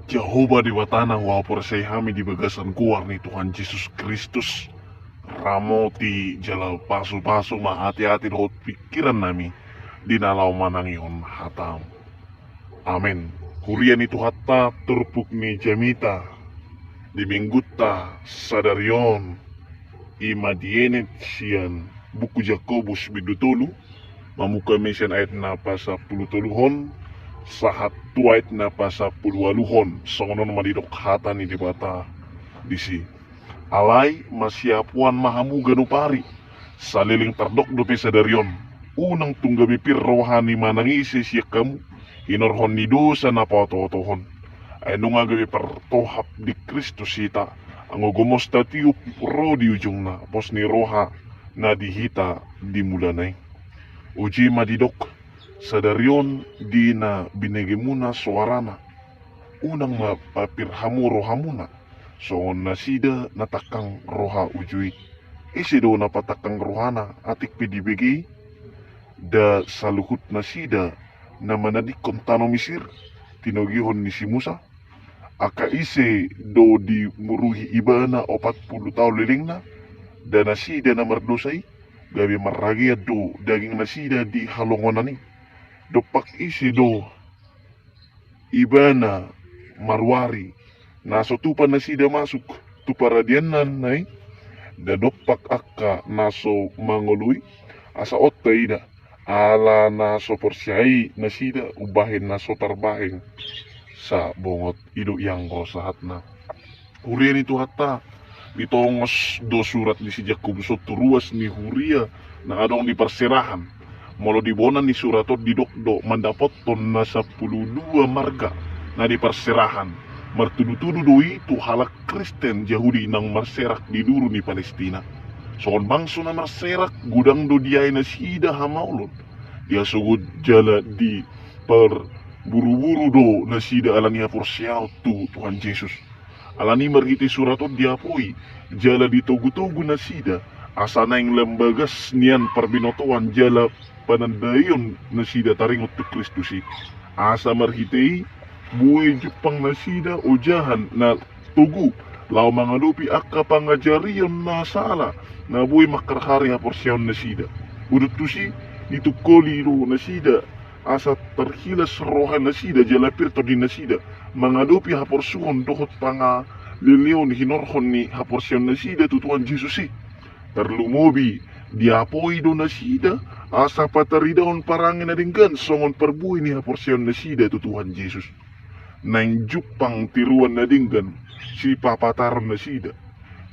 Jehovah di watana wapor hami di bagasan kuar ni Tuhan Yesus Kristus. Ramoti jala pasu-pasu ma hati-hati dohot pikiran nami di nalau manangion hatam. Amin. Kurian itu hatta turpuk ni jamita di minggutta sadarion imadienet sian buku Jakobus bidutulu mamuka mesian ayat na pasa pulutuluhon sahat tuait na pasa puluwaluhon songonon madidok hata ni dibata disi alay masyapuan mahamu ganupari saliling tardok dope sadarion unang tunggabi pir rohani manangisi siya kamu inorhon ni dosa na patotohon ay nung agabi pertohap di Kristus sita ang ugumos tatiup pro di ujung na pos ni roha na dihita di mulanay uji madidok sadarion di na binigimuna suarana unang mapapirhamu rohamuna soon nasida natakang roha ujui isi do napatakang rohana atik pidibigi da saluhut nasida na manadikon tano misir tinogihon ni si Musa aka ise do di muruhi ibana 40 tahun liling na dan nasida na mardosay gabi marragia do daging nasida di halongonani dopak isi do ibana marwari naso tupan nasida masuk tuparadianan nai da dopak akka naso mangului asa ottay da ala naso porsyai nasida ubahin naso tarbahin sa bongot ido yang sahat na hurian itu hatta ditongos do surat di si Jakobus turuas ni huria na adong di perserahan molo dibonan ni suratot didokdo mandapot ton na 12 marga na di perserahan martudu-tudu doi tu halak Kristen Yahudi nang marserak di duru ni Palestina soon bangso na marserak gudang do diay na sida hamaulon dia sugod jala di per buru-buru do na sida alania porsyao tu Tuhan Yesus alani marhiti suratot diapoi jala di togu-togu na sida asa na yung lembagas niyan parbinotoan jala panandayon na sida taringot tu Kristus asa marhiti buhay jupang na sida o jahan na tugu lao mga lupi akka pangajariyon na sala na buhay makarhari ha porsyon na sida udut tu si nitukoli ro na sida asa terhilas rohan na sida jala pirto din na sida mga lupi ha porsuhon dohot panga lilion hinorhon ni ha porsyon na sida tutuan Jesus terlumobi diapoi do na sida asa pataridahon parangin na dinggan songon perbuhi ni ha porsyon na sida tutuhan Jesus nang jupang tiruan na dinggan si papataron na sida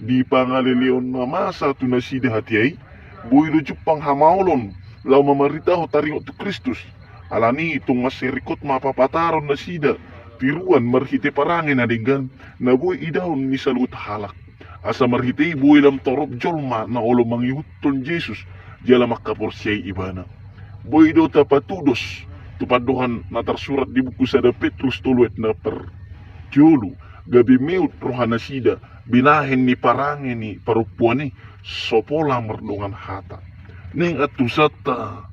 di pangalilion na masa tu na sida hatiay buhay do jupang hamaulon lau mamaritaho taringot tu Kristus alani itong masirikot mapapataron na sida tiruan marhite parangin na dinggan na buhay idahon ni salut halak asa marhite buhay lam torop jolma na olo mangyuton Jesus jala makaporsyay ibana buhay do tapatudos tupaduhan na tersurat di buku sada Petrus tuluet na per jolu gabi meut rohana sida binahin ni parangin ni parupuan ni sopola merdongan hata neng atusata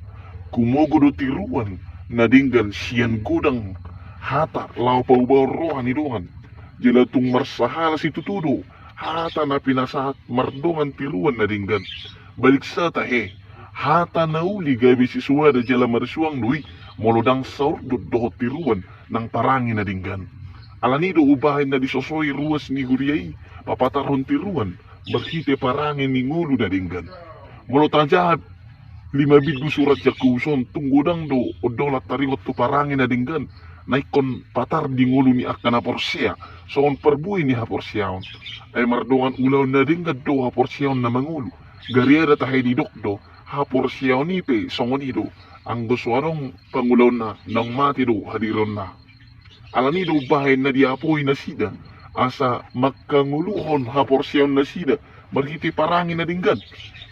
kumogo do tiruan na dinggan sian gudang hata lau paubaw rohani doan jala tung marsahala si tutudo hata na pinasahat mardongan tiruan na dinggan balik sa tahe hata na uli gabi si suwada jala marsuang dui molodang saur dohot tiruan ng parangin na dinggan alanido ubahin na disosoy ruas ni huriyay papatarhon tiruan berhite parangin ni ngulu na dinggan molotajahat 5 surat Jakuson tunggudang do odolat tariwat tu parangin na dinggan naikon patar di ngulu ni akana porsya soon perbuhi ni haporsyaon ay mardongan ulaw na dinggan do haporsyaon na mangulu gariada tahay di dokdo haporsyaon ni pe songonido ang guswarong pangulaw na nang mati do hadiron na alani do bahay na diapoy na sida asa magkanguluhon haporsyaon na sida marhiti parangin na dinggan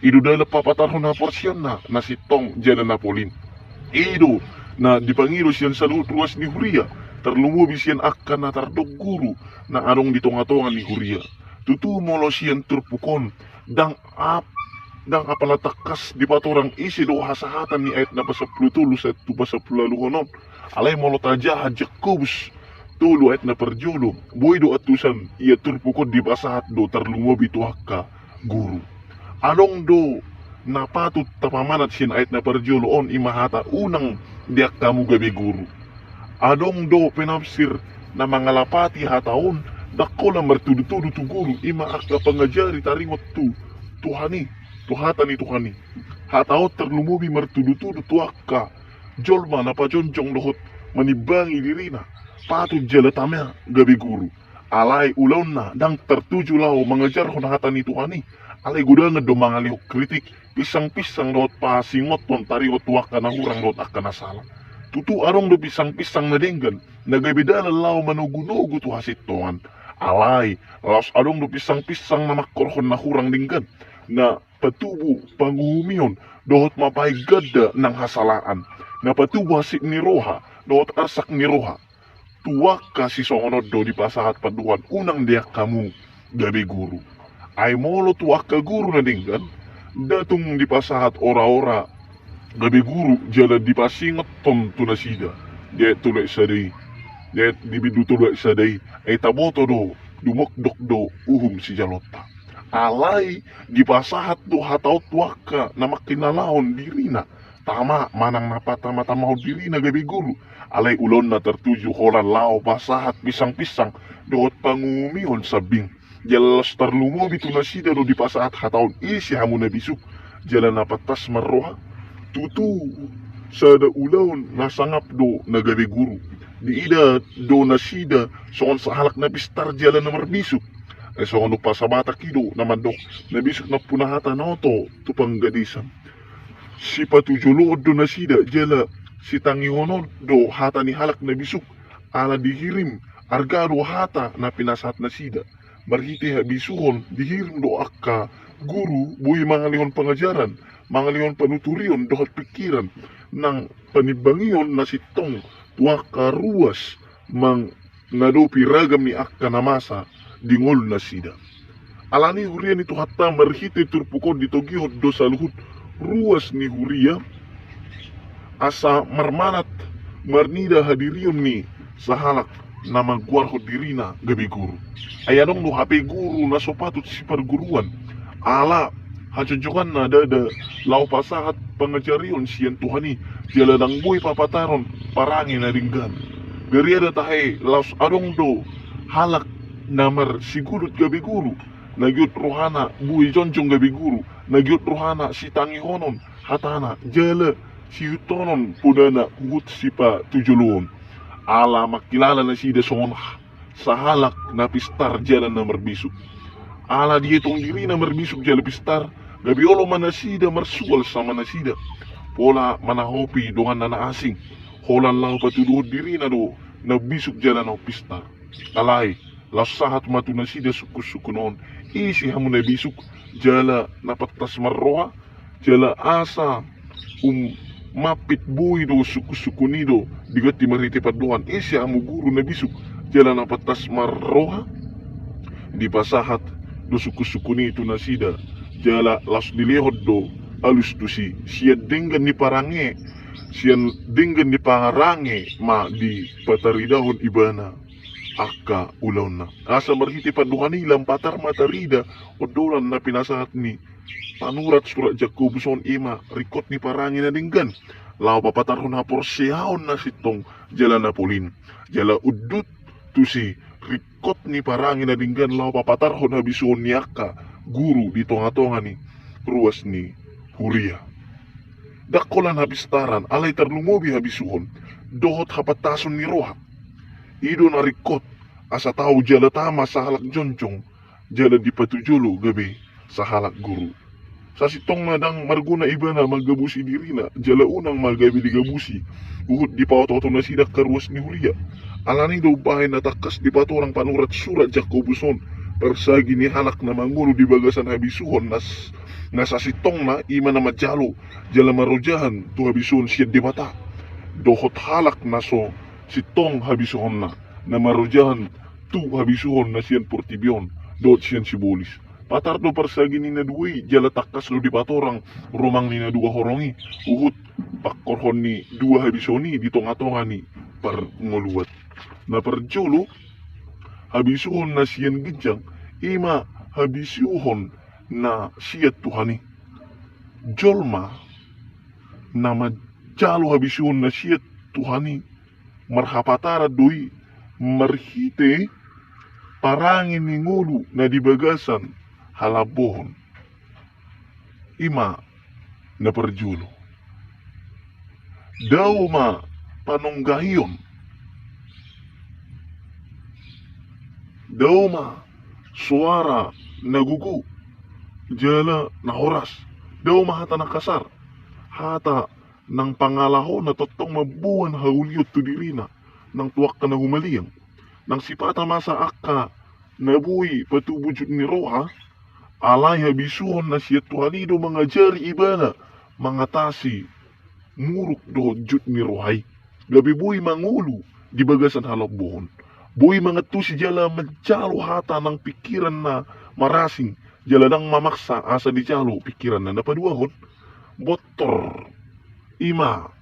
idudala papatarhon haporsyaon na si Tong jana napolin ido na dipangiro siyan sa ruas ni Huria terlumubi siyan akka na tardog guru na anong ditongatongan ni Huria tutumolo siyan turpukon dang apalatakas di patorang isi do hasahatan ni ayat na pasaplutulos at tu pasapulaluhonon alay molotaja Jakobus tulu ayat na perjolo boy do atusan ia turpukod di pasahat do terlumo bituaka guru anong do napatut tapamanat sin ayat na perjolo on imahata unang diak kamu gabi guru anong do penafsir na mga lapati hataon dako lang mertudu-tudu tu guru ima akka pangajari taringot tu tuhani tuhatan tuhani hataot terlumubi mertudu-tudu tu akka jolma na pajonjong dohot manibangi dirina patut jalatamnya gabi guru alay ulaw na dang tertuju lao mengejar honahatan itu ani alay gudang do mangalihok kritik pisang-pisang dohot pasingot ton tariot waka na hurang dohot akan nasalah tutu arong do pisang-pisang na denggan nagabidala lao manugunugo tu hasit toan alay laos arong do pisang-pisang na makorhon na hurang denggan na patubo panguhumiyon dohot mapay gada ng hasalaan na patubo hasit ni roha dohot asak ni roha tuwak kasi songonod do di pasahat paduan unang diak kamu gabi guru ay molo tuwak ka guru na dinggan datong di pasahat ora-ora gabi guru jala di pasingot ton tunasida diet tulay saday diet dibidu tulay saday ay taboto do dumokdok do uhum si jalota alay di pasahat do hataw tuwak ka na makinalahon dirina tama manang napatama-tamaw dirina gabi guru alay ulon na tertuju holan lao pasahat pisang-pisang doot pangumihon sabing jelas terlumo bitu nasida do di pasahat hataon isi hamu na bisuk jalan napatas marroha tutu sada ulaon nasangap do nagabi guru di ida do nasida soon sa halak na pistar jalan na marbisuk ay soon do pasabata kido naman do nabisuk na punahata noto tupang gadisan si patujulood do nasida jala si tangihonon do hata ni halak na bisuk ala dihirim argado hata na pinasat na sida marhiti habisuhon dihirim do akka guru buhi mangalihon pangajaran mangalihon panuturion dohat pikiran ng panibangiyon na sitong tuwaka ruas mang nadopi ragam ni akka na masa dingol na sida alani hurian ito hata marhiti turpukon dito gihod do sa luhut ruas ni huria asa marmanat marnida hadirion ni sa halak na magwarhod dirina gabi guru ayanong no hape guru na sopatut si perguruan ala hajonjokan na dada lau pasahat pangajarion siyan tuhani jala nang buhay papataron parangin na ringgan gariada tahay laos adong do halak namar sigurut gabi guru nagyut rohana buhay jonjong gabi guru nagyut rohana si tangihonon hatana jala si Yutonon pudana hut sipa tujulun ala makilala na sida songon sa halak na pistar jalan na marbisuk ala dietong diri na marbisuk jala pistar gabiolo manasida marsual sa manasida pola manahopi dongan na naasing holan lang patuduhod diri na do nabisuk jalan na pistar alay lasahat matunasida sukus-sukunon isi hamun na bisuk jala napatas marroha jala asa mapit buhay do suku-sukunido bigat di mariti paduan isya amu guru na bisuk jalan napatas marroha di pasahat do suku-sukuni itu nasida jala las dilihod do alus do siya denggan ni parange siya denggan ni pangarange ma di pataridahon ibana akka ulaw na asa marhiti paduan ilang patar matarida odolan na pinasahat ni panurat surat Jakobuson ima rikot ni parangin na dinggan lao papatarhon hapor siyahon na sitong jala na pulin jala udut tu si rikot ni parangin na dinggan lao papatarhon habison ni akka guru di tonga-tonga ni ruas ni huria dakolan habistaran alay terlumobi habisuhon dohot hapatason ni roha ido na rikot asa tau jala tama sa halak jonjong jala di patujolo gabi sa halak guru sa sitong nadang marguna iba na magabusi dirina jala unang magabi di gabusi uhud di pawatoto na sidak karuas ni huria alani daw bahay na takas di patorang panurat surat Jakobuson persagi ni halak na mangulo di bagasan habisuhon na sa sitong na ima na madyalo jala marojahan tu habisuhon siya di mata dohot halak na so sitong habisuhon na marojahan tu habisuhon na siyan portibyon dohot siyan sibulis patar do persagi ni naduwi jala takas lo di patorang rumang ni nadua horongi uhut pakkorhon ni dua habisoni di tonga-tonga ni par ngoluat na perjulu habisuhon na siyan gijang ima habisuhon na siya Tuhani jolma na majalo habisuhon na siya Tuhani marhapatara doi marhite parangin ni ngulu na dibagasan halabohon ima na perjulu daw ma panunggahiyon daw ma suara nagugu jala na oras daw ma hata nakasar hata ng pangalaho na totong mabuan haulyot to dirina ng tuwak ka na humaliyang nang sipata masa akka nabuhi patubujud ni Roha alay habisuhon na siya Tuhani do mga jari ibana mga tasi muruk do jud ni Rohay gabi buhay mangulu di bagasan halabohon buhay mga tu si jala majalo hata ng pikiran na marasing jala nang mamaksa asa di jalo pikiran na napaduahon botor ima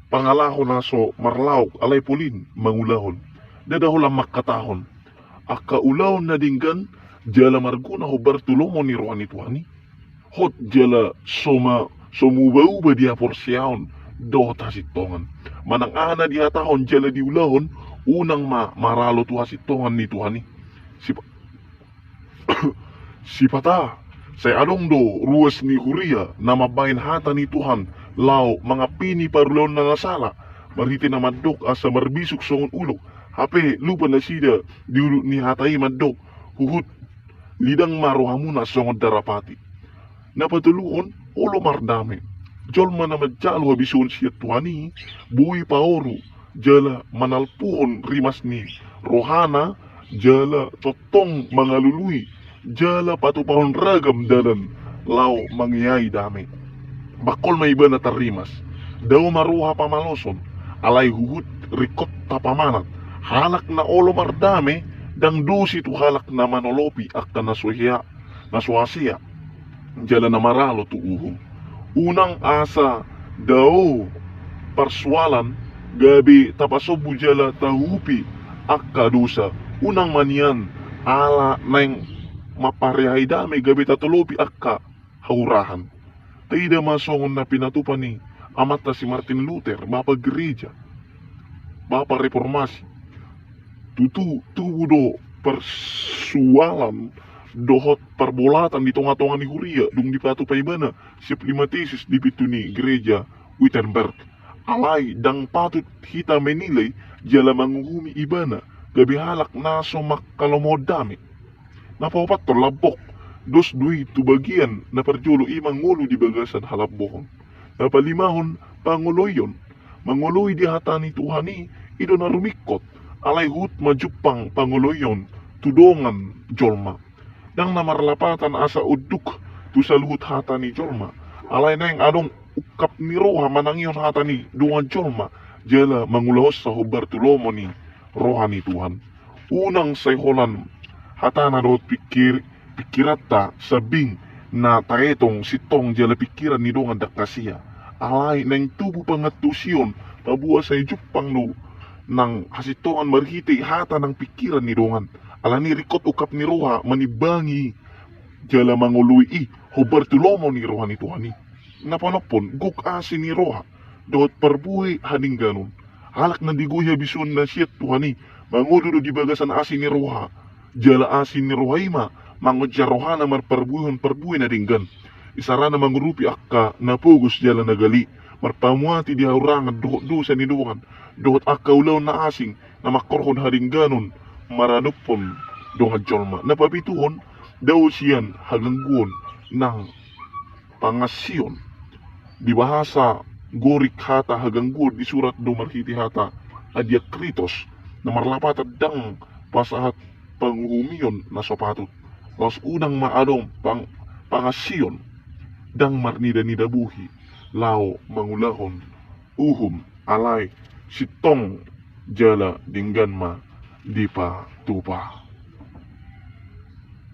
pangalahon na so marlaok alay pulin mangulahon dadaholang makatahon akaulaw na dinggan jala marguna ho Bartolomo ni Rohani Tuhani hot jala sumuba-uba dia porsyaon do tasitongan manang ana dia tahon jala diulahon unang maralo tuha sitongan ni Tuhani sipata say along do ruas ni Huria na mabayin hata ni Tuhan lao mga pini parulon na nasala mariti na madok asa marbisok songon ulo hape lupa na sida diulut ni hatai madok huhut lidang marohamuna songon darapati napatuluon ulo mardame jolma na majalo habison siya Tuhani buhi paoru jala manalpuon rimas ni Rohana jala totong mga lului jala patupahon ragam dalan lao mangyay dami bakol may iba na tarimas daw maruha pamaloson alay huhut rikot tapamanat halak na olo mardame dang dusi tu halak na manolopi akka naswasiya jala na maralo tu unang asa daw parswalan gabi tapasobu jala tahupi akka dusa unang manian ala neng maparehay dami gabi tatulopi akka haurahan taida masongon na pinatupan ni amata si Martin Luther bapa gereja bapa reformasi tubudo persualan dohot perbolatan di tonga-tonga ni Huria dung dipatu paibana siap lima tesis di pituni gereja Wittenberg alay dang patut kita menilai jala manguhumi ibana gabi halak naso makalomodami napapat to labok dos dui tu bagian na perjulo imang ngulu di bagasan halabohon napalimahon panguloyon manguloy di hatani Tuhani ido na rumikot alay hut majupang panguloyon tudongan jolma dang namarlapatan asa uduk tu saluhut hatani jolma alay na yung adong ukap ni Roha manangyon hatani dungan jolma jala mangulahos sa Bartolomo ni Rohani Tuhan unang sayholan hatana doot pikirata sabing na taetong sitong jala pikiran ni dongan dakasiya alay nang tubo pangatusyon pabuwa sa Jupang no nang hasitongan marhiti hata ng pikiran ni dongan alani rikot ukap ni Roha manibangi jala mangului ho Bartolomo ni Rohani Tuhani napanapon guk asin ni Roha doot parbuhay haning ganon halak na diguy habison na siya Tuhani mangududo di bagasan asin ni Roha jala asin ni Rohaima mangodya Rohana marparbuhon parbuhay na dinggan isara na mangurupi akka napugos jala nagali marpamuati di haurangan dohot dusa ni duwan dohot akka ulaw na asing na makorhon haringganon maranupon donga jolma napapituhon daw siyan hagangguon ng pangasyon di bahasa gorik hata hagangguon di surat do marhiti hata Adiakritos na marlapatad dang pasahat panghumiyon na sapatut los unang maadong pangasyon dang marnida-nida buhi lao mangulahon uhum alay sitong jala dinggan ma di pa tupa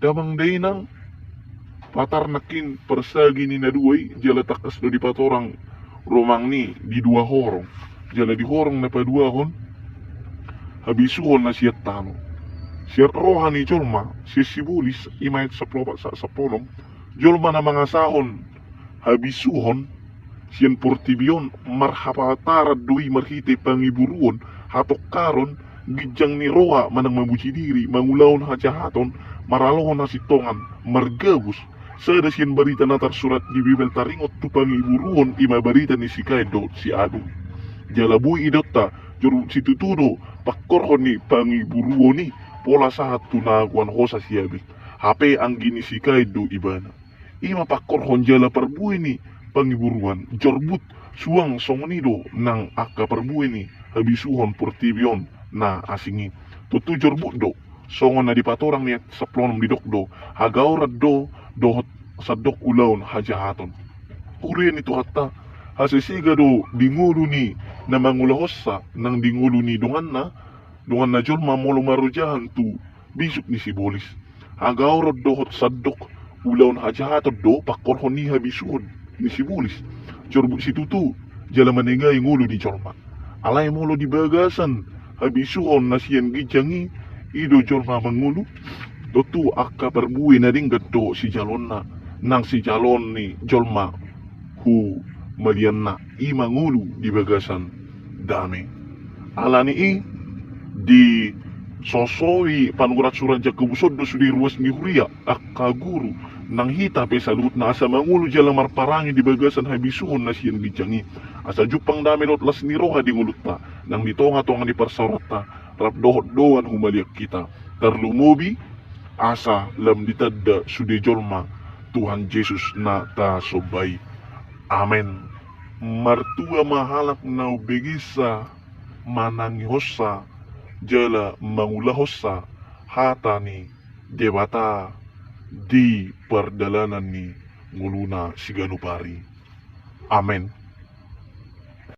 damang dainang patarnakin persagi ni naduay jala takas do di patorang romang ni di dua horong jala di horong na paduahon habisuhon na siya tano. Siya rohani jolma, siya sibulis, imayat sa plopa sa polom, jolma na mga sahon, habisuhon, siyan portibion, marhapatarad dui marhite pangiburuon, hatok karon, gidyang ni roha manang mamuji diri, mangulahon hajahaton, maralohon na sitongan, margabus, sada siyan barita na tersurat di Bibel taringot tu pangiburuon, ima barita ni si Kaido, si Adu. Jalabui idota, juru situtudo, pakkorhon ni pangiburuon ni, pola sahat tunaguan hosa siyabi, hape ang gini si Kaido ibana. Ima pakkorhon jala perbuin ni, pangiburuan, jorbut, suang songonido ng akka perbuin ni, habisuhon portibion na asingi. Tutu jorbut do, songon na dipatorang niya sa plonom di dokdo, hagawrad do, dohot sa dok ulaon hajahaton. Kurian ito hatta, hasisiga do, dingulo ni, na mangulahosa, ng dingulo ni dungan na jolma molo marujahan tu, bisuk ni sibolis. Hagawrad dohot sa dok, ulaon hajahaton do, pakkorhon ni habisuhon, ni sibulis, jorbut si tutu, jala manengay ngulo di jorma. Alay molo di bagasan, habisuhon na siyan gijangi, ido jorma mangulu, dotu akka perbuwi na rin gato si jalon na, nang si jalon ni jolma, hu malian na, imangulu di bagasan, dami. Alani di sosowi panurat surat jakabusod do sudi ruas ni huria, akka guru, nang hita pe salut na asa mangulu jala marparangi di bagasan habisuhon na siyan gijangi. Asa jupang dami lot las ni roha di ngulut ta, nang ditonga-tonga di parsarat ta, rap dohot-doan humaliak kita. Terlumubi, asa lam ditadda sudi jolma, Tuhan Yesus na ta sobay. Amen. Martua mahalak na ubigisa, manangihosa, jala mangulahosa, hatani, debata, di perdalanan ni nguluna si Ganupari. Amen.